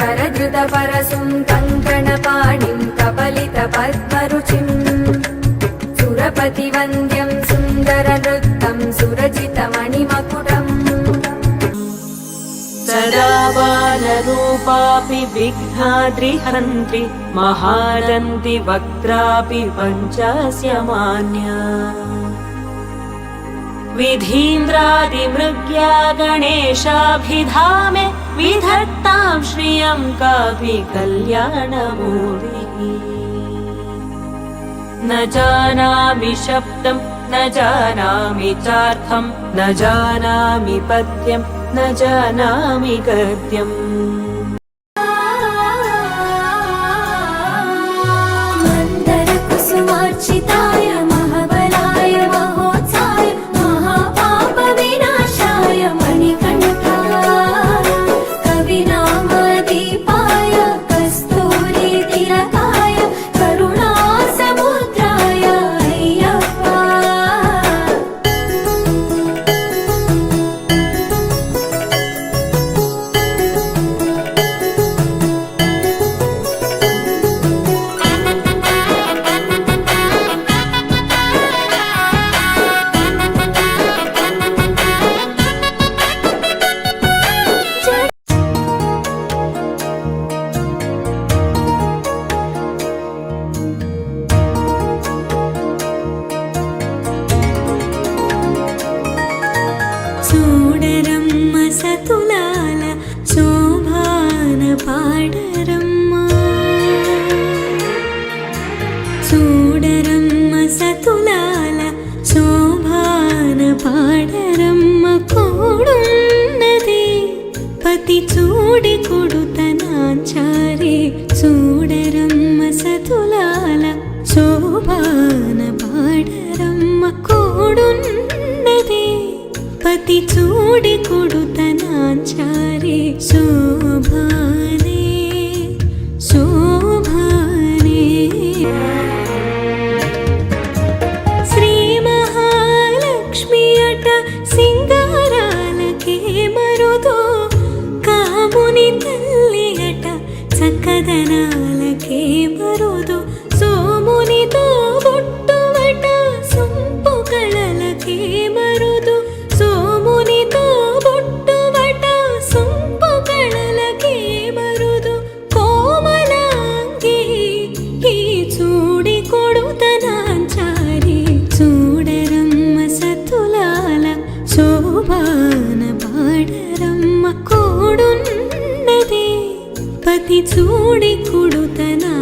करधृतपरशुं कङ्कणपाणिं कपलितपद्मरुचिं सुरपतिवन्द्यं सुन्दरनृत्तं सुरचितमणिमकुटम् सदा बालरूपापि विघ्नाद्रिहन्त्रि महादन्ति वक्त्रापि पञ्चास्य मान्या विधीन्द्रादिमृग्या गणेशाभिधामे विधत्तां श्रियं कापि कल्याणमूर्तिः न जानामि शब्दं न जानामि चार्थं न जानामि पद्यं न जानामि गद्यम् मन्दरकुसुमार्चिताय महाबलाय महोत्साय महापापविनाशाय मणिकण्ठाय कविनामदीपाय कस्तूरीतिलकाय करुणासमुद्राय अय्यप्पा చూడరమ్మ సతులాల శోభాన పాడరమ్మ చూడరమ్మ సతులాల శోభాన పాడరమ్మ కోడున్నది పతి చూడి కొడుతనాచారి చూడరమ్మ సతులాల శోభాన పాడరమ్మ కోడున్నది పతి చూడి కొడుతనాచారి శోభానే శోభానే శ్రీ మహాలక్ష్మి అట సింగారాలకే మరుదో కాముని తల్లి అట చక్కదనాలకే మరుదో సోమునితో బొట్టువట సొంపు కళలకే మరుదు సోమునితో బొట్టువట సొంపు కళలకే మరుదు కోమలాంగి ఈ చూడి కొడుతనాచారి చూడరమ్మ సతులాల శోభాన పాడరమ్మ కోడున్నది పతి చూడి కొడుతనా